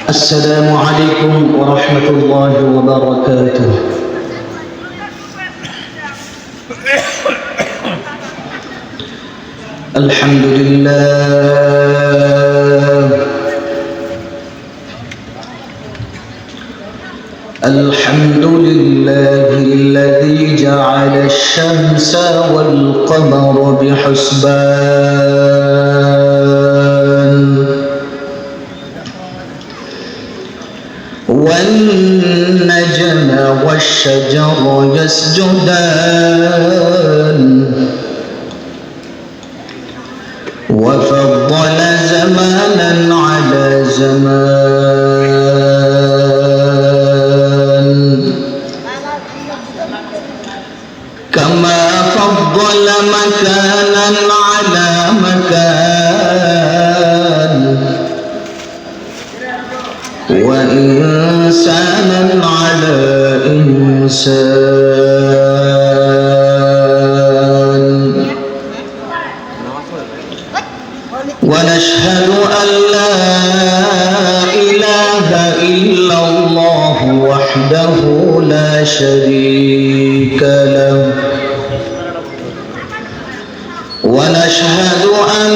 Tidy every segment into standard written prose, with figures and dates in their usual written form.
السلام عليكم ورحمة الله وبركاته. الحمد لله الحمد لله الذي جعل الشمس والقمر بحسبان والنجم والشجر يسجدان وفضل زمانا على زمان كما فضل مكانا على مكان وإنسانا على إنسان ونشهد أن لا إله إلا الله وحده لا شريك له ونشهد أن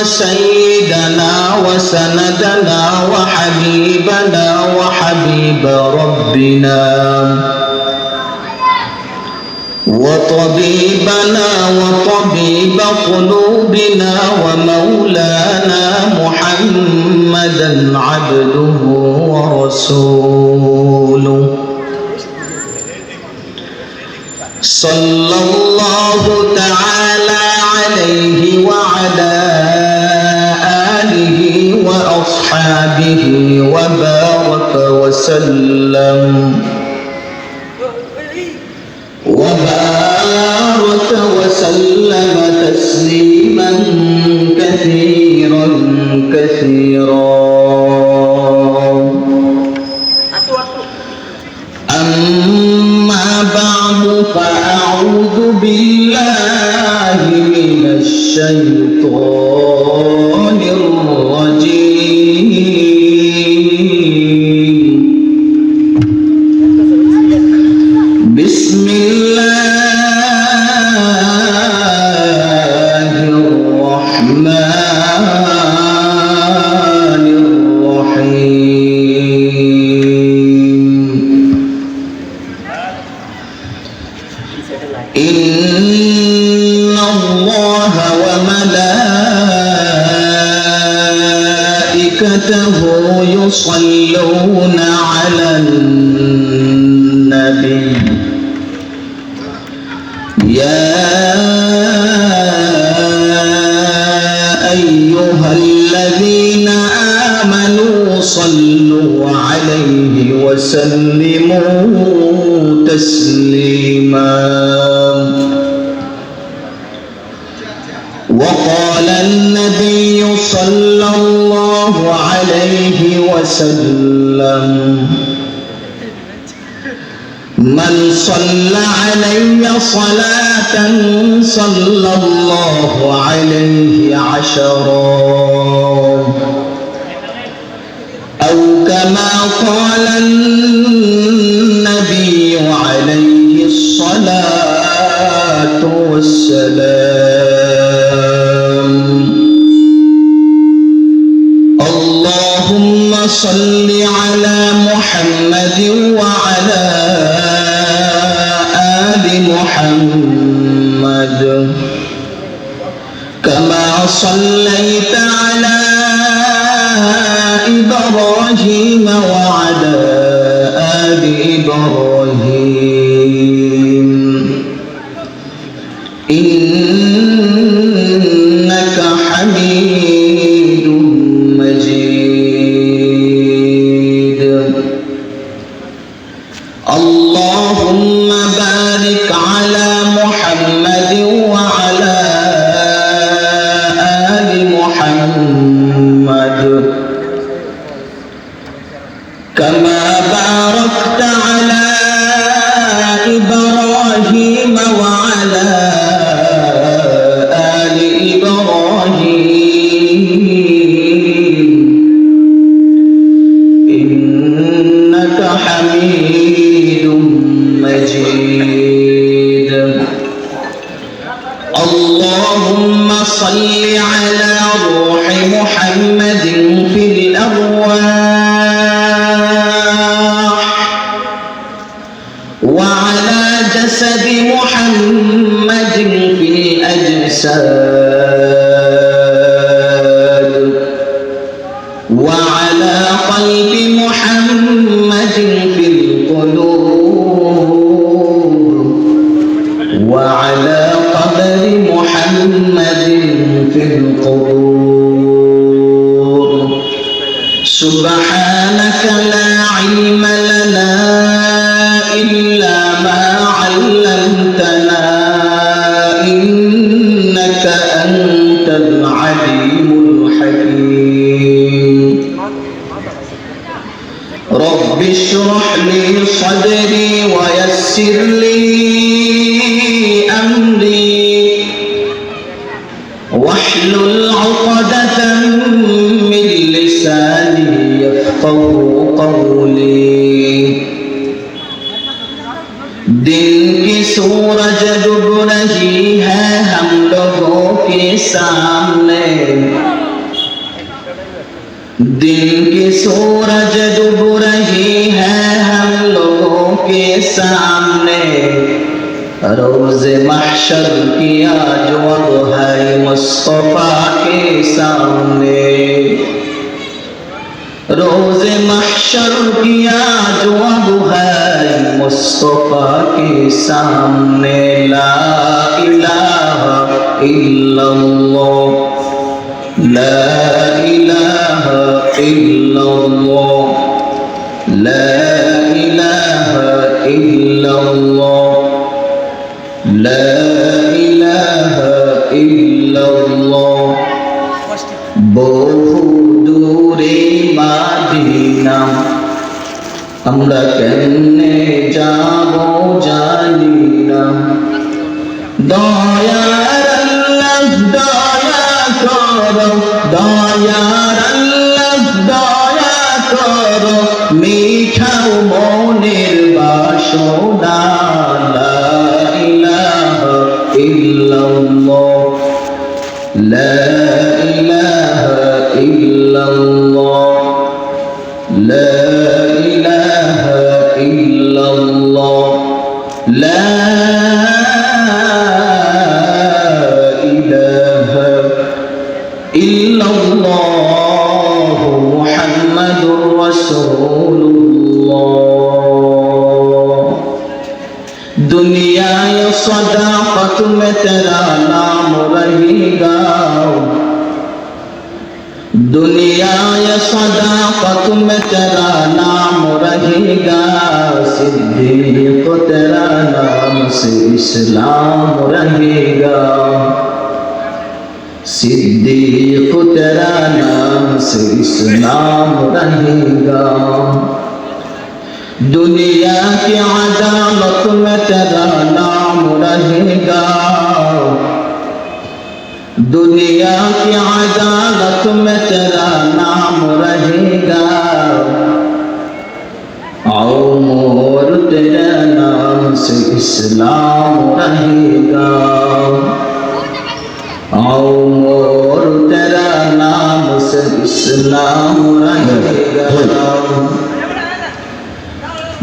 سيدنا وسندنا وحبيبنا وحبيب ربنا وطبيبنا وطبيب قلوبنا ومولانا محمدا عبده ورسوله صلى الله تعالى عليه وعلى آله وأصحابه وبارك وسلم تسليما كثيرا كثيرا. أما بعد فأعوذ بالله من الشيطان الرجيم. بسم الله الرحمن الرحيم. إن الله وملائكته يصلون على النبي يا أيها الذين آمنوا صلوا عليه وسلموا تسليما. وقال النبي صلى الله عليه وسلم من صلى علي صلاة صلى الله عليه عشرا أو كما قال النبي عليه الصلاة والسلام. اللهم صل على محمد وعلى آل محمد كما صليت على إبراهيم وعلى آل إبراهيم إنك حميد مجيد. اللهم بارك على محمد وعلى آل محمد. محمد كما صليت على إبراهيم وعلى آل إبراهيم إنك حميد مجيد. اللهم بارك على محمد وعلى آل محمد كما صليت على إبراهيم وعلى آل إبراهيم إنك حميد مجيد. اللهم بارك على محمد وعلى آل محمد إنك حميد مجيد اللهم صل على روح محمد في الأرواح وعلى جسد محمد في الأجساد وعلى قلب محمد في القلوب وعلى قبر محمد في القبور سبحانك لا علم لنا إلا ما علمتنا إنك أنت العليم الحكيم رب اشرح لي صدري ويسر لي أمري واحلل عقدة من لساني يفقهوا قولي दिन की सूरज डूब रही है हम लोगों के सामने दिन की सूरज डूब रही है हम लोगों के सामने रोज़ महशर किया जो अब है मुस्तफा के सामने रोज़ महशर किया जो अब है मुस्तफा के सामने ला इलाहा इल्लल्लाह ला इलाहा इल्लल्लाह ला इलाहा इल्लल्लाह لا إله إلا الله বহু দূরে মদিনা আমরা কেমনে যাব জানি না দয়ার আল্লাহ দয়া করো দয়ার আল্লাহ দয়া করো মিঠাও মনের বাসনা لا إله إلا الله لا إله إلا الله لا إله إلا الله محمد رسول الله दुनिया ये सदाकत में तेरा नाम रहेगा दुनिया ये सदाकत में तेरा नाम रहेगा सिद्दीक तेरा नाम से इस्लाम रहेगा सिद्दीक तेरा नाम से इस्लाम रहेगा दुनिया की अदालत में तेरा नाम रहेगा दुनिया की अदालत में तेरा नाम रहेगा और तेरे नाम से इस्लाम रहेगा और तेरा नाम से इस्लाम रहेगा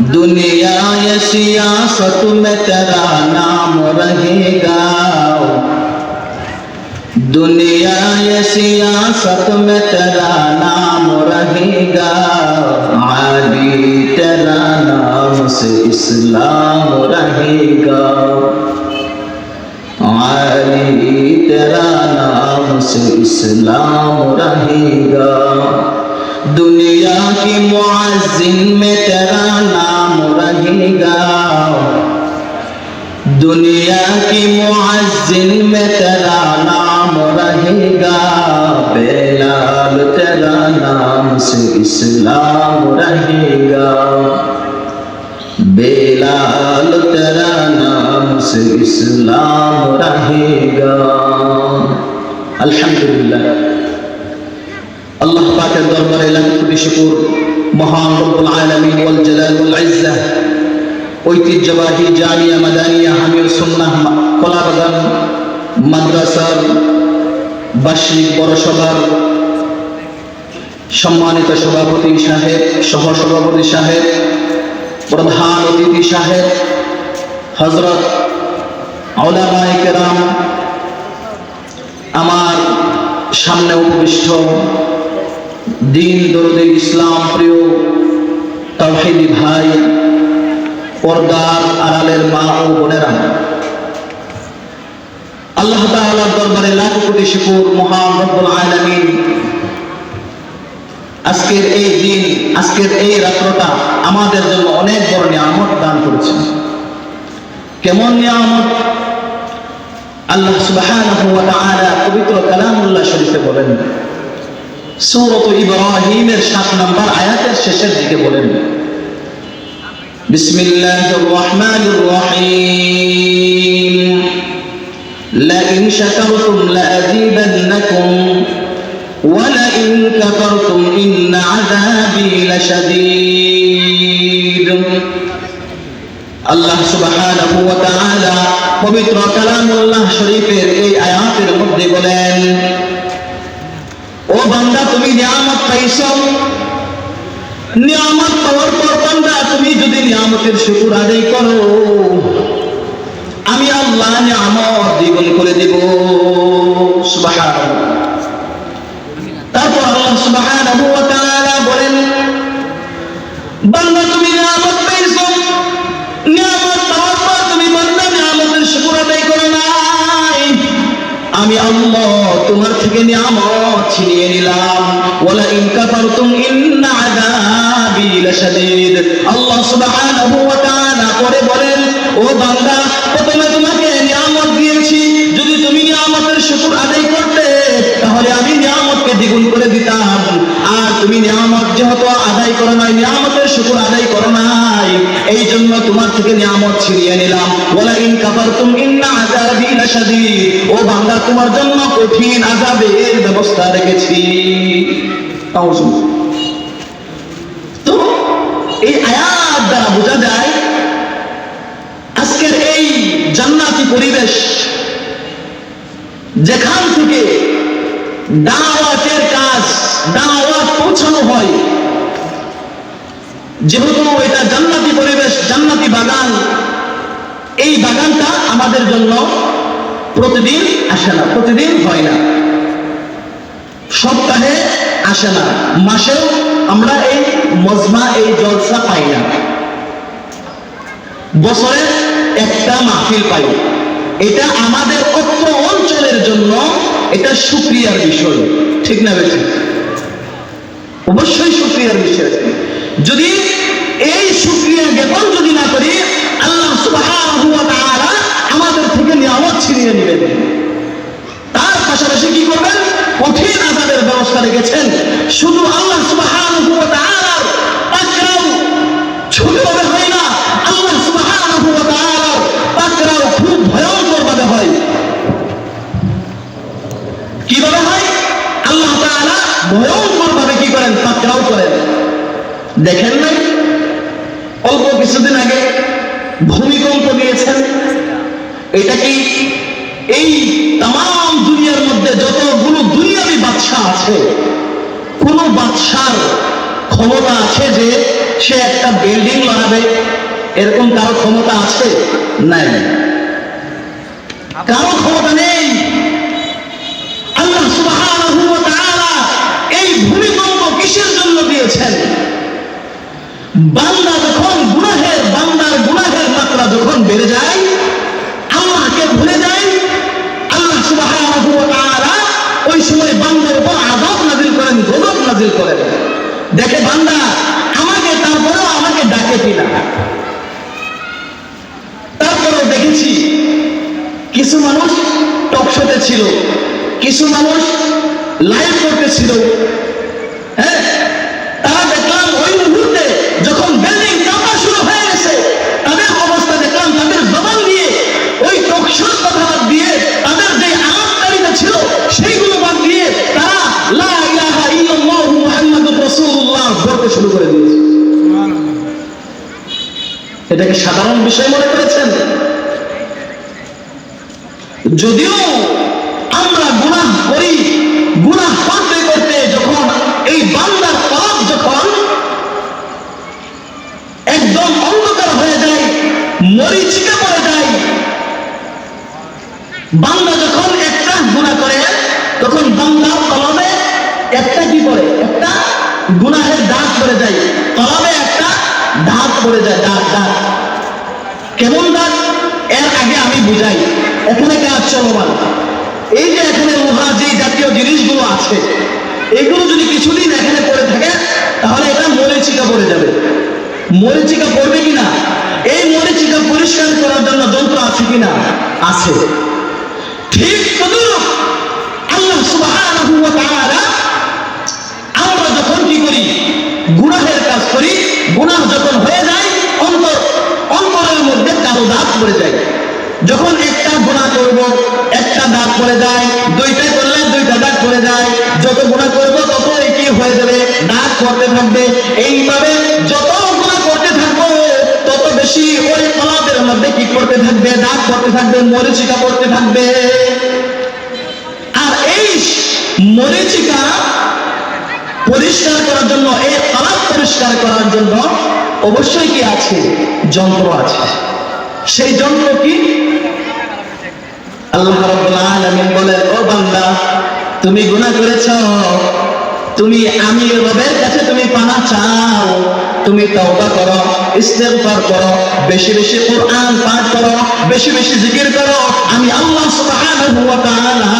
दुनिया ये सियासत में तेरा नाम रहेगा दुनिया ये सियासत में तेरा नाम रहेगा आली तेरा नाम से इस्लाम रहेगा आली तेरा नाम से इस्लाम रहेगा दुनिया की मुअज्जिन में तेरा नाम रहेगा दुनिया की मुअज्जिन में तेरा नाम रहेगा बेलाल तेरा नाम से इस्लाम रहेगा बेलाल तेरा नाम से इस्लाम रहेगा अल्हम्दुलिल्लाह अल्लाह पाकेर दरबारे लाख कोटी शुक्र মহান রব্বুল আলামিন ওয়াল জালাল ওয়াল ইজ্জা ঐতিহ্যবাহী জামিয়া মাদানিয়া হামিদ সুন্নাহ কলাবাগান মাদ্রাসার বার্ষিক বড়সভার সম্মানিত সভাপতি সাহেব, সহ সভাপতি সাহেব, প্রধান অতিথি সাহেব, হযরত উলামায়ে কেরাম, আমার সামনে উপবিষ্ট দিন দরদে ইসলাম প্রিয় তাওহীদি ভাই, পর্দার আড়ালের মা ও বোনেরা, আল্লাহ তাআলার দরবারে লাখ কোটি শুকর। মহান রব্বুল আলামিন আজকের এই দিন, আজকের এই রাত্রটা আমাদের জন্য অনেক বড় নিয়ামত দান করেছেন। কেমন নিয়ামত? আল্লাহ সুবহানাহু ওয়া তাআলা পবিত্র কালামুল্লাহ শরীফে বলেন, সূরা ইব্রাহিমের 7 নম্বর আয়াতের শেষের দিকে বলেন, বিসমিল্লাহির রহমানির রহিম, লাইন শাকারতুম লাযীদান্নাকুম ওয়া লাইন কাফারতুম ইন্না আযাবী লাশাদীদ। আল্লাহ সুবহানাহু ওয়া তাআলা পবিত্র কালামুল্লাহ শরীফের এই আয়াতের মধ্যে বলেন, ও বান্দা, তুমি নিয়ামত পাইছো, নিয়ামত পাওয়ার পর বান্দা তুমি যদি নিয়ামতের শুকর আদায় করো, আমি আল্লাহ নিয়ামত দ্বিগুণ করে দেব। সুবহানাল্লাহ। তারপর আল্লাহ সুবহানাহু ওয়া তাআলা বলেন, বান্দা তুমি নিয়ামত পাইছো, নিয়ামত পাওয়ার পর তুমি বান্দা নিয়ামতের শুকর আদায় করো নাই, আমি আল্লাহ তোমার থেকে নিয়ামত ছিনিয়ে নিলাম। ওয়ালা ইন কাফারতুম ইন্না আযাবী লাশাদীদ। আল্লাহ সুবহানাহু ওয়া তাআলা পরে বলেন, ও বান্দা, প্রথমে তোমাকে নিয়ামত দিয়েছি, যদি তুমি নিয়ামতের শুকর আদায় করতে তাহলে আমি নিয়ামতকে দ্বিগুণ করে দিতাম। আর তুমি নিয়ামত যেহেতু আদায় করো নাই, নিয়ামতের শুকর আদায় করো নাই, এই জন্য তোমার থেকে নিয়ামত ছিনিয়ে নিলাম। ওয়ালা ইন কাফারতুম ইন্না আযাবী লাশাদীদ। ও বান্দা, তোমার জন্য কঠিন আযাবের ব্যবস্থা রেখেছি। তো এই আয়াত দ্বারা বোঝা যায় আজকের এই জান্নাতি পরিবেশ, যেখান থেকে দাওয়াতের কাজ, দাওয়াত পৌঁছানো হয়, যেহেতু এটা জান্নাতি পরিবেশ, জান্নাতি বাগান, এই বাগানটা আমাদের জন্য প্রতিদিন আসে না, প্রতিদিন হয় না, সপ্তাহে আসে না, মাসেও আমরা এই মজমা, এই জলসা পাই না, বছরে একটা মাহফিল পাই। এটা আমাদের অত্র অঞ্চলের জন্য এটা শুকরিয়ার বিষয়, ঠিক না বেঠিক? অবশ্যই শুকরিয়ার বিষয়। যদি এই শুকরিয়া জ্ঞাপন যদি না করি, আল্লাহ সুবহানাহু ওয়া তাআলা আমাদের থেকে নিয়ামত ছিনিয়ে নেবেন। তার পাশাপাশি কি করবেন? কঠিন আযাবের ব্যবস্থা রেখেছেন। শুধু আল্লাহ সুবহানাহু ওয়া তাআলার পাকড়াও ছোটভাবে হয় না, আল্লাহ সুবহানাহু ওয়া তাআলার পাকড়াও খুব ভয়ঙ্কর ভাবে হয়। কিভাবে হয়? আল্লাহ তাআলা ভয়ঙ্কর ভাবে কি করেন? পাকড়াও করেন। দেখেন নাই অল্প কিছুদিন আগে ভূমিকম্প দিয়েছেন? এটা কি এই তাম দুনিয়ার মধ্যে যতগুলো দুনিয়াবি বাদশা আছে, কোন বাদশার ক্ষমতা আছে যে সে একটা বিল্ডিং বানাবে? এরকম কারো ক্ষমতা আছে? নাই, কারো ক্ষমতা নেই। আল্লাহ সুবহানাহু ওয়া তাআলা এই ভূমিকম্প কিসের জন্য দিয়েছেন? বান্দা যখন বান্দার গুনাহের মাত্রা যখন বেড়ে যায়, আল্লাহকে ভুলে যায়, আল্লাহ সুবহানাহু ওয়া তাআলা ওই সময় বান্দার উপর আযাব নাযিল করেন, গজব নাযিল করেন। দেখে বান্দা আমাকে, তারপরেও আমাকে ডাকে কিনা। তারপরেও দেখেছি কিছু মানুষ টকশোতে ছিল, কিছু মানুষ লাইভ করতেছিল, হ্যাঁ, তারা দেখলাম ওই মুহূর্তে যখন বিল্ডিং কাঁপা শুরু হয়ে গেছে, তাদের অবস্থা দেখলাম, তাদের জবান দিয়ে ওই টকশোর কথা বাদ দিয়ে, তাদের যে আলাপকারিতা ছিল সেইগুলো বাদ দিয়ে তারা লা ইলাহা ইল্লাল্লাহু মুহাম্মাদুর রাসূলুল্লাহ বলতে করতে শুরু করে দিয়েছে। এটাকে সাধারণ বিষয় মনে করেছেন? যদিও আমরা গুনাহ করি, গুনাহ করতে করতে যখন এই বান্দার কলব যখন একদম অন্ধকার হয়ে যায়, মরিচিকা পড়ে যায়, বান্দা যখন একটা গুনাহ করে তখন বান্দার কলবে একটা কি পড়ে, একটা গুনাহের দাগ পড়ে যায়, কলবে একটা দাগ পড়ে যায়, দাগ দাগ। কেমন দাগ? এর আগে আমি বুঝাই। এখানে কাজ চলমান, এই যে এখানে লোহা যে জাতীয় জিনিসগুলো আছে, এগুলো যদি কিছুদিন এখানে পড়ে থাকে তাহলে এটা মরিচিকা পড়ে যাবে। মরিচিকা পড়বে কিনা, এই মরিচিকা পরিষ্কার করার জন্য যন্ত্র আছে কিনা? আছে। ঠিক তদ্রূপ আল্লাহ সুবহানাহু ওয়া তাআলা আমরা যখন কি করি, গুনাহের কাজ করি, গুনাহ যখন হয়ে যায় অন্তরের মধ্যে কালো দাগ পড়ে যায়। যখন একটা গুনাহ করব একটা দাগ পড়ে যায়, দুইটা করলে দুইটা দাগ পড়ে যায়, যত গুনাহ করব তত কি হয়ে যাবে, দাগ পড়তে থাকবে। এইভাবে যত গুনাহ করতে থাকবো তত বেশি ওই কলবের মধ্যে কি করতে থাকবে, দাগ পড়তে থাকবে, মরিচিকা পড়তে থাকবে। আর এই মরিচিকা পরিষ্কার করার জন্য, এই কলব পরিষ্কার করার জন্য অবশ্যই কি আছে, যন্ত্র আছে। সেই যন্ত্র কি? আল্লাহ রাব্বুল আলামিন বলেন, ও বান্দা তুমি গুনাহ করেছো, তুমি আমি রবের কাছে তুমি পানাহ চাও, তুমি তওবা করো, ইস্তেগফার করো, বেশি বেশি কোরআন পাঠ করো, বেশি বেশি জিকির করো, আমি আল্লাহ সুবহানাহু ওয়া তাআলা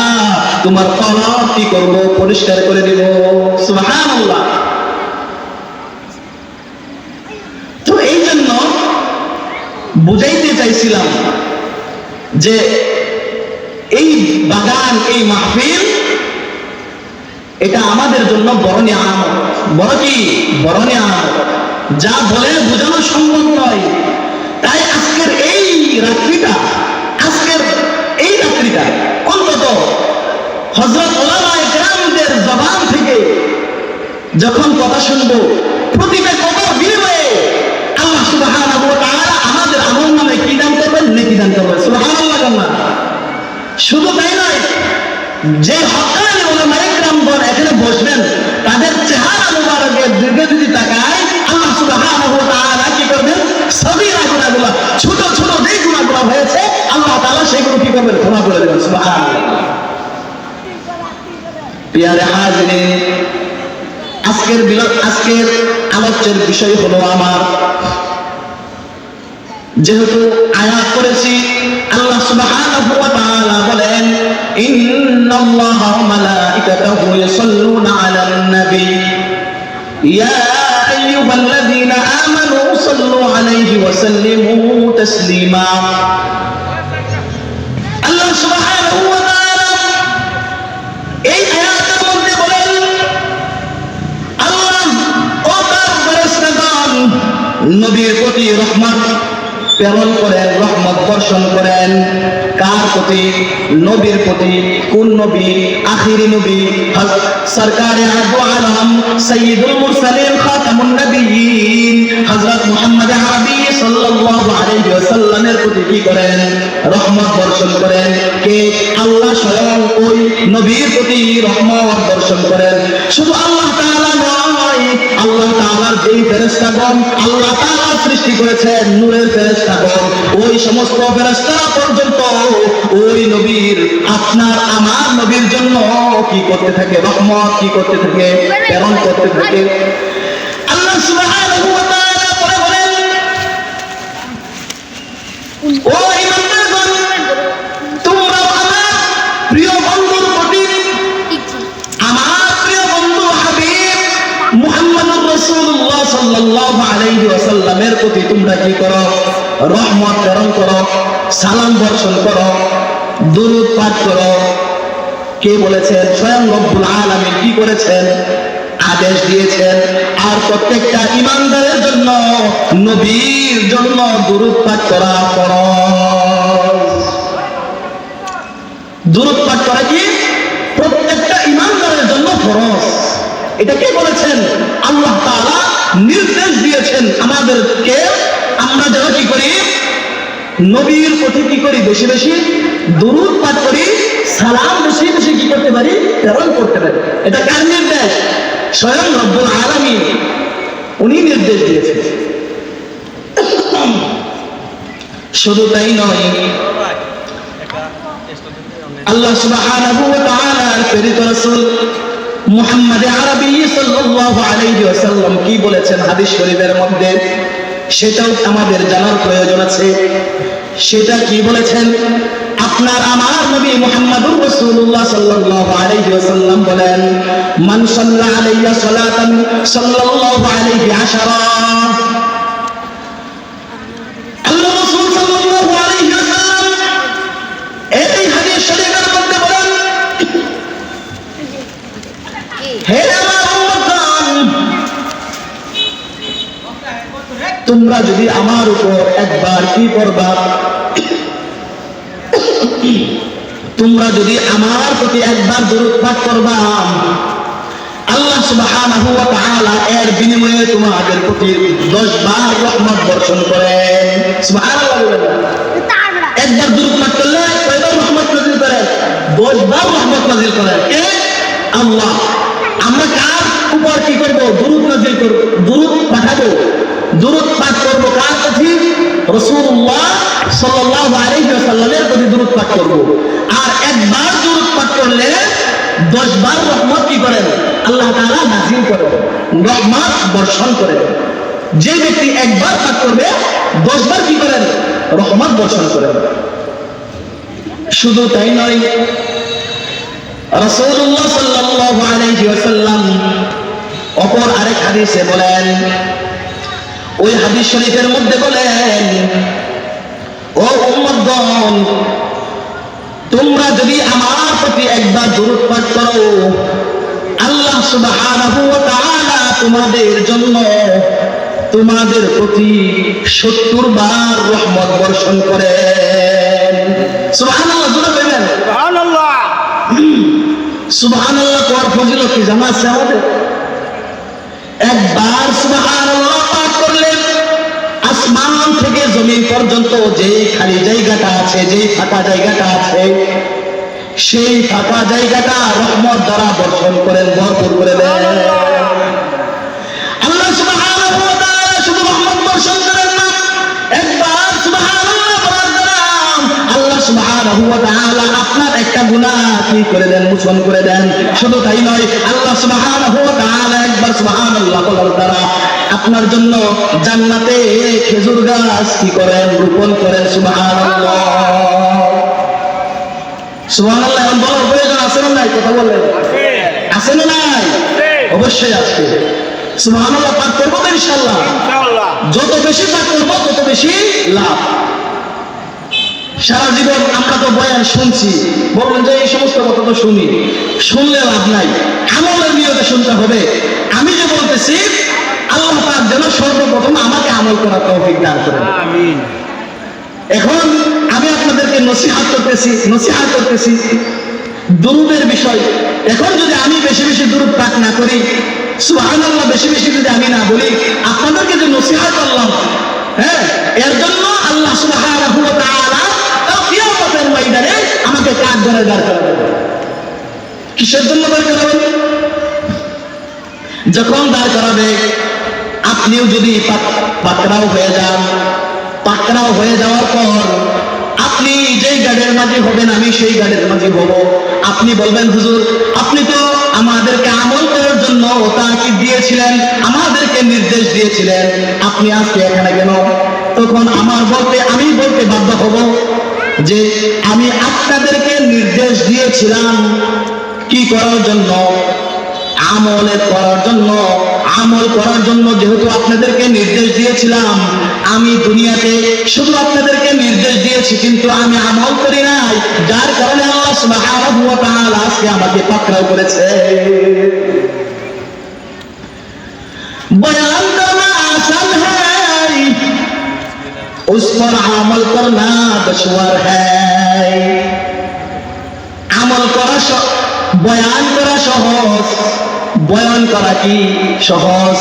তোমার কলব কি করব, পরিষ্কার করে দেব। সুবহানাল্লাহ। তো এই জন্য বুঝাইতে চাইছিলাম যে এই বাগান, এই মাহফিল, এটা আমাদের জন্য বড় নিয়ামত। বড় কি? বড় নিয়ামত, যা বলে বোঝানো সম্ভব নয়। তাই আজকের এই রাত্রিটা অন্তত হযরত উলামায়ে কেরামদের জবান থেকে যখন কথা শুনবো, প্রতিটা কথার বিনিময়ে আল্লাহ সুবহানাহু ওয়া তাআলা আমাদের আমলনামায় কি দান করবেন? নেকি দান করবেন। সুবহানাল্লাহ। শুধু তাই নয়, যে হক্কানি উলামায়ে কেরামগণ এখানে বসবেন, তাদের চেহারা মুবারকের দিকে যদি তাকায়, আল্লাহ সুবহানাহু ওয়া তাআলা কি করবেন? সগীরা গুনাহগুলো, ছোট ছোট যে গুনাহগুলো হয়েছে আল্লাহ তাআলা সেগুলো কি করবেন? ক্ষমা করে দেবেন। সুবহানাল্লাহ। প্রিয় হাজিরিন, আজকের আলোচ্যের বিষয় হলো আমার, যেহেতু আয়াত করেছি, আল্লাহ সুবহানাহু ওয়া তাআলা বলেন, ইন্নাল্লাহা ওয়া মালাইকাতাহু ইউসাল্লুনা আলান নবী ইয়া আইয়ুহাল্লাযীনা আমানু সাল্লু আলাইহি ওয়া সাল্লিমু তাসলিমা। আল্লাহ সুবহানাহু ওয়া তাআলা এই আয়াতের মধ্যে বলেন, আল্লাহ ও তার ফেরেশতাগণ নবীর প্রতি রহমত প্রেরণ করেন, রহমত বর্ষণ করেন। কার প্রতি? নবীর প্রতি। কোন নবী? আখিরি নবী, সরকারে আদু আলম সাইয়্যিদুল মুরসালিন খাতামুন নবিয়্যিন হযরত মুহাম্মদ আরবি সাল্লাল্লাহু আলাইহি ওয়াসাল্লামের প্রতি কি করেন? রহমত বর্ষণ করেন। কে? আল্লাহ স্বয়ং ওই নবীর প্রতি রহমত বর্ষণ করেন। শুধু আল্লাহ তাআলা নয়, আল্লাহ তাআলার যেই ফেরেশতাগণ আল্লাহ তাআলা সৃষ্টি করেছেন, নূরের ফেরেশতাগণ, ওই সমস্ত ফেরেশতারা পর্যন্ত ওই নবীর, আপনার আমার নবীর জন্য কি করতে থাকে? রহমত কি করতে থাকে? প্রেরণ করতে থাকে। আল্লাহ সুবহানাহু ওয়া তাআলা পরে বলেন, ও ঈমানদারগণ, তোমরা আমার প্রিয় বন্ধুর প্রতি, আমার প্রিয় বন্ধু হাবিব মুহাম্মদুর রাসূলুল্লাহ সাল্লাল্লাহু আলাইহি ওয়াসাল্লামের প্রতি তোমরা কি করো? রহমত প্রেরণ করো, সালাম বর্ষণ করো, দুরূদ পাঠ করো। কে বলেছেন? স্বয়ং রব্বুল আলামিন কি করেছেন? আদেশ দিয়েছেন। আর প্রত্যেকটা ঈমানদারের জন্য, নবীর জন্য দুরূদ পাঠ করা ফরজ। দুরূদ পাঠ করা কি প্রত্যেকটা ঈমানদারের জন্য ফরজ। এটা কে বলেছেন? আল্লাহ তাআলা নবীর প্রতি কি করি? বেশি বেশি দুরূদ পাঠ করি, সালাম বেশি বেশি কি করতে পারি? প্রেরণ করতে পারি। এটা কার নির্দেশ? স্বয়ং রব্বুল আলামিন উনি নির্দেশ দিয়েছেন। শুধু তাই নয়, আল্লাহ সুবহানাহু ওয়া তাআলার প্রেরিত রাসূল মুহাম্মদ আরবী সাল্লাল্লাহু আলাইহি ওয়াসাল্লাম কি বলেছেন হাদিস শরীফের মধ্যে, সেটাও আমাদের জানার প্রয়োজন আছে। সেটা কি বলেছেন? আপনার আমার নবী মুহাম্মদুর রাসূলুল্লাহ সাল্লাল্লাহু আলাইহি ওয়াসাল্লাম বলেন, মান সাল্লা আলাইয়া সালাতান সাল্লাল্লাহু আলাইহি আশারা। আল্লাহ রাসূল সাল্লাল্লাহু আলাইহি ওয়াসাল্লাম এই হাদিস শরীফের মধ্যে বলেন, হে আমার উম্মতগণ, তোমরা যদি আমার উপর একবার কি করবা, তোমরা যদি আমার প্রতি একবার দরুদ পাঠ করবা, আল্লাহ সুবহানাহু ওয়া তাআলা এর বিনিময়ে তোমাদের প্রতি 10 বার রহমত বর্ষণ করেন। সুবহানাল্লাহ বলেন। একবার দরুদ পাঠ করলে কয়বার রহমত নাযিল করেন? 10 বার রহমত নাযিল করেন। কে? আল্লাহ। আমরা কার উপর কি করব? দরুদ নাযিল করব, দরুদ পাঠাবো, দরুদ পাঠ করব কার প্রতি? রাসূলুল্লাহ সাল্লাল্লাহু আলাইহি ওয়াসাল্লামের প্রতি দরুদ পাঠ করব। আর একবার দরুদ পাঠ করলে 10 বার রহমত কি করেন? আল্লাহ তাআলা নাযিল করেন, রহমত বর্ষণ করেন। যে ব্যক্তি একবার পাঠ করবে 10 বার কি করেন? রহমত বর্ষণ করেন। শুধু তাই নয়, রাসূলুল্লাহ সাল্লাল্লাহু আলাইহি ওয়াসাল্লাম অপর আরেক হাদিসে বলেন, ওই হাদিস শরীফের মধ্যে বলেন, ও উম্মতগণ, তোমরা যদি আমার প্রতি একবার দরুদ পাঠ করো, আল্লাহ সুবহানাহু ওয়া তাআলা তোমাদের জন্য তোমাদের প্রতি 70 বার রহমত বর্ষণ করেন। সুবহানাল্লাহ, জোরে বলেন সুবহানাল্লাহ। সুবহানাল্লাহ কোয়ার ফজিলত কি জানা আছে আমাদের? একবার সুবহানাল্লাহ পাঠ করলে আসমান থেকে জমিন পর্যন্ত যে খালি জায়গাটা আছে, যে ফাঁকা জায়গাটা আছে, সেই ফাঁকা জায়গাটা রহমত দ্বারা বর্ষণ করেন, ভরপুর করে দেন। আল্লাহ সুবহানাহু ওয়া তাআলা শুধু রহমত বর্ষণ করেন না, একবার সুবহানাল্লাহ বলার দ্বারা আল্লাহ সুবহানাহু ওয়া তাআলা আপনার একটা গুনাহ কি করে দেন? মোচন করে দেন। শুধু তাই নয়, আল্লাহ সুবহানাহু ওয়া তাআলা একবার সুবহানাল্লাহ বলার দ্বারা আপনার জন্য জান্নাতে খেজুর গাছ কি করেন? রোপণ করেন। সুবহানাল্লাহ, সুবহানাল্লাহ। এখন বলার প্রয়োজন আছে না নাই? কথা বলেন, আছে না নাই? অবশ্যই আছে। সুবহানাল্লাহ পাঠ করবো তো ইনশাআল্লাহ। যত বেশি পাঠ করবো তত বেশি লাভ। সারা জীবন আমরা তো বয়ান শুনছি, বলবেন যে এই সমস্ত কথা তো শুনি, শুনলে লাভ নাই, আমলের নিয়তে শুনতে হবে। আমি যে বলতেছি, আল্লাহ পাক যেন সর্বপ্রথম আমাকে আমল করার তৌফিক দান করেন। আমিন। এখন আমি আপনাদেরকে নসিহত করতেছি দুরুদের বিষয়। এখন যদি আমি বেশি বেশি দুরুদ পাঠ না করি, সুবহানাল্লাহ বেশি বেশি যদি আমি না বলি, আপনাদেরকে যে নসিহত করলাম, হ্যাঁ, এর জন্য আল্লাহ সুবহানাহু ওয়া তাআলা কিয়ামতের ময়দানে আমাকে কাঠ ধরে দাঁড় করাবেন। কিসের জন্য দাঁড় করাবেন? যখন দাঁড় করাবে, আপনিও যদি পাকড়াও হয়ে যান, পাকড়াও হয়ে যাওয়ার পর আপনি যেই গাড়ির মাঝে হবেন, আমি সেই গাড়ির মাঝে হব। আপনি বলবেন, হুজুর আপনি তো আমাদেরকে আমল করার জন্য তাকিদ দিয়েছিলেন, আমাদেরকে নির্দেশ দিয়েছিলেন, আপনি আজকে এখানে কেন? তখন আমি বলতে বাধ্য হব যে আমি আপনাদেরকে নির্দেশ দিয়েছিলাম কি করার জন্য? আমল করার জন্য যেহেতু আপনাদেরকে নির্দেশ দিয়েছিলাম, আমি দুনিয়াতে শুধু আপনাদেরকে নির্দেশ দিয়েছি, কিন্তু আমি আমল করি নাই, যার কারণে আল্লাহ সুবহানাহু ওয়া তাআলা আজকে আমাকে পাকড়াও করেছে। বয়ান করনা আসান হ্যায়, উস পর আমল করনা দুশওয়ার হ্যায়। আমল করা বয়ান করা সহজ, বয়ান করা কি সহজ,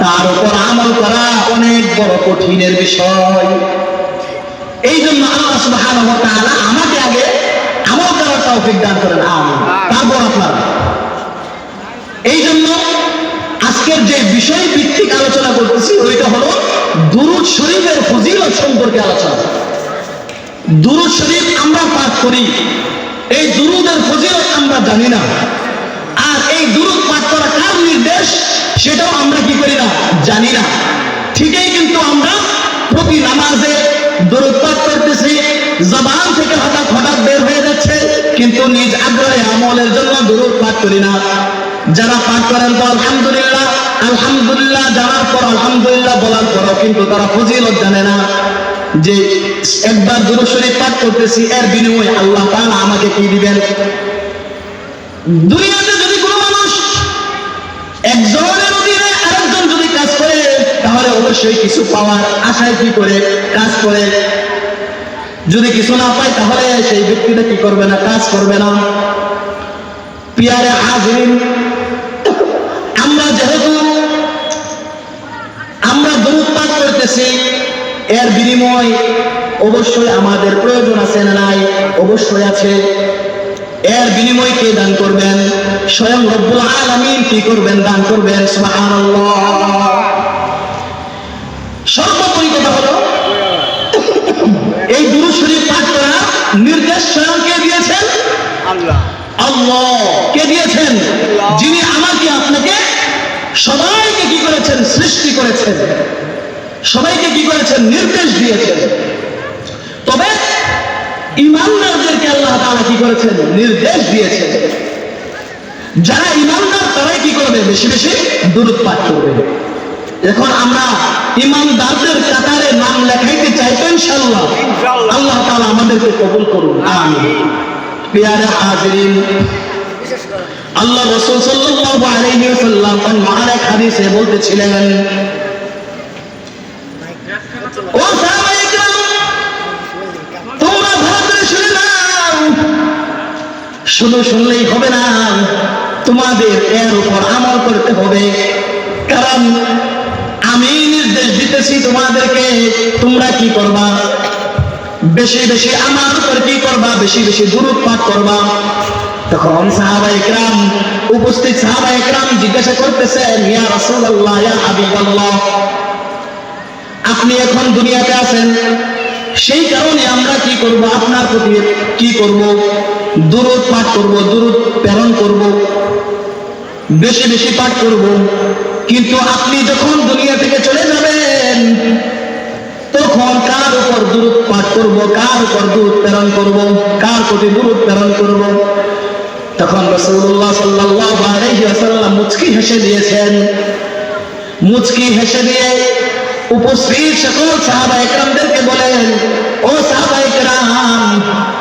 তার উপর আমল করা অনেক বড় কঠিনের বিষয়। এই জন্য আল্লাহ সুবহানাহু ওয়া তাআলা আমাকে আগে আমল করার তৌফিক দান করেন, আমিন। তারপর আপনার এই জন্য আজকের যে বিষয় ভিত্তিক আলোচনা করতেছি ওইটা হলো দুরূদ শরীফের ফজিলত সম্পর্কে আলোচনা। দুরূদ শরীফ আমরা পাঠ করি, এই দুরূদের ফজিলত আমরা জানি না, আর এই দুরূদ পাঠ করা কার নির্দেশ সেটাও আমরা কি করি না, জানি না। ঠিকই কিন্তু আমরা প্রতি নামাজে দুরূদ পাঠ করতেছি, জবান থেকে হঠাৎ হঠাৎ বের হয়ে যাচ্ছে, কিন্তু নিজ আগ্রহে আমলের জন্য দুরূদ পাঠ করি না। যারা পাঠ করেন তো আলহামদুলিল্লাহ, আলহামদুলিল্লাহ জানার পর আলহামদুলিল্লাহ বলার পরও কিন্তু তারা ফজিলত জানে না যে একবার দুরূদ শরীফ পাঠ করতেছি, এর বিনিময়ে আল্লাহ তাআলা আমাকে কি দিবেন। দুনিয়াতে যদি কোনো মানুষ একজনের অধীনে আরেকজন যদি কাজ করে তাহলে অবশ্যই কিছু পাওয়ার আশায় কি করে কাজ করে, যদি কিছু না পায় তাহলে সেই ব্যক্তিটা কি করবে না, কাজ করবে না। পিয়ারে হাজিরিন, আমরা যেহেতু আমরা দুরূদ পাঠ করতেছি, এর বিনিময় অবশ্যই আমাদের প্রয়োজন আছে না নাই, অবশ্যই আছে। এর বিনিময় কে দান করবেন? স্বয়ং রব্বুল আলামিন কি করবেন, দান করবেন। সুবহানাল্লাহ। সর্বোপরি কথা হলো এই দুরূদ শরীফ পাঠ করার নির্দেশ স্বয়ং কে দিয়েছেন? আল্লাহ। আল্লাহ কে দিয়েছেন? যিনি আমাকে আপনাকে সবাইকে কি করেছেন, সৃষ্টি করেছেন, সবাইকে কি করেছেন, নির্দেশ দিয়েছেন। তবে ঈমানদারদেরকে আল্লাহ তাআলা কি করেছেন, নির্দেশ দিয়েছেন। যারা ঈমানদার তারাই কি করবে, বেশি বেশি দুরূদ পাঠ করবে। এখন আমরা ঈমানদারদের কাতারে নাম লেখাইতে চাই তো ইনশাআল্লাহ। আল্লাহ তাআলা আমাদেরকে কবুল করুন, আমিন। প্রিয় হাজিরিন, আল্লাহ রাসূল সাল্লাল্লাহু আলাইহি ওয়াসাল্লাম এক হাদিসে বলতেছিলেন, ও সাহাবায়ে কেরাম, তোমরা ভালো করে শুনে নাও, শুধু শুনলেই হবে না, তোমাদের এর উপর আমল করতে হবে। কারণ আমি নির্দেশ দিতেছি তোমাদেরকে, তোমরা কি করবা, বেশি বেশি আমার উপর কি করবা, বেশি বেশি দুরূদ পাঠ করবা। তখন সাহাবায়ে কেরাম, উপস্থিত সাহাবায়ে কেরাম জিজ্ঞাসা করতেছেন, ইয়া রাসূলুল্লাহ, ইয়া হাবিবাল্লাহ, আপনি এখন দুনিয়াতে আছেন, সেই কারণে আমরা কি করব, আপনার প্রতি কি করব, দুরূদ পাঠ করব, দুরূদ প্রেরণ করব, বেশি বেশি পাঠ করব। কিন্তু আপনি যখন দুনিয়া থেকে চলে যাবেন তখন কার উপর দুরূদ পাঠ করব, কার উপর দুরূদ প্রেরণ করব, কার প্রতি দুরূদ প্রেরণ করব? তখন রাসূলুল্লাহ সাল্লাল্লাহু আলাইহি ওয়াসাল্লাম মুচকি হেসে দিয়েছেন। মুচকি হেসে দিয়ে উপস্থিত সকল সাহাবায়ে কেরামদেরকে বলেন, ও সাহাবায়ে কেরাম,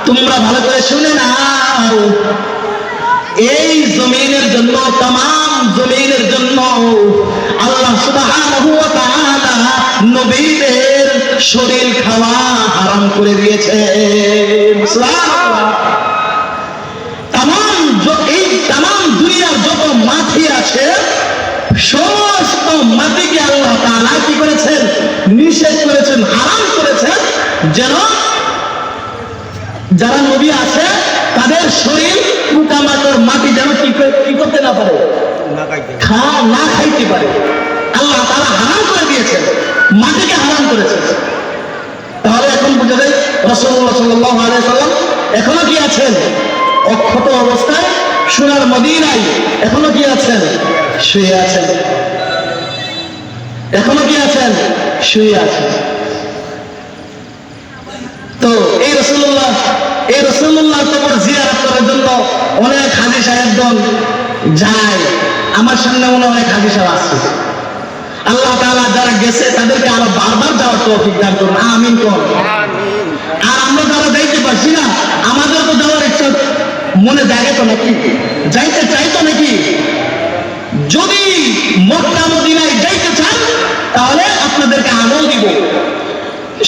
তোমরা ভালো করে শুনে নাও, এই জমিনের জন্য, तमाम জমিনের জন্য আল্লাহ সুবহানাহু ওয়া তাআলা নবীদের শরীর খাওয়া হারাম করে দিয়েছেন। সুবহানাল্লাহ। तमाम দুনিয়ার যত মাটি আছে সমস্ত মাটিকে আল্লাহ তাআলা কি করেছেন, নিষেধ করেছেন, হারাম করেছেন, যেন যারা নবী আছে তাদের শরীর পোকামাকড় মাটি যেন কি করতে না পারে, না খাইতে পারে। আল্লাহ তাআলা হারাম করে দিয়েছেন, মাটিকে হারাম করেছেন। তাহলে এখন বুঝা যায় রাসূলুল্লাহ সাল্লাল্লাহু আলাইহি ওয়াসাল্লাম এখনো কি আছেন, অক্ষত অবস্থায় সোনার মদিনায় এখনো কি আছেন, শুয়ে আছেন। এখনো কি আছেন, শুয়ে আছেন। তো এই রাসূলুল্লাহ কবর জিয়ারত করার জন্য অনেক হাজী সাহেবগণ যায়। আমার সামনে অনেক হাজী সাহেব আছে। আল্লাহ তাআলা যারা গেছে তাদেরকে আরো বারবার যাওয়ার তৌফিক দান করুন, আমিন করুন। আর আমরা যারা যাইতে পারছি না, আমাদের তো যাওয়ার ইচ্ছা মনে জাগে তো নাকি, যাইতে চাই তো নাকি? যদি মক্কা মদিনায় যাইতে চান তাহলে আপনাদেরকে আমল দিব,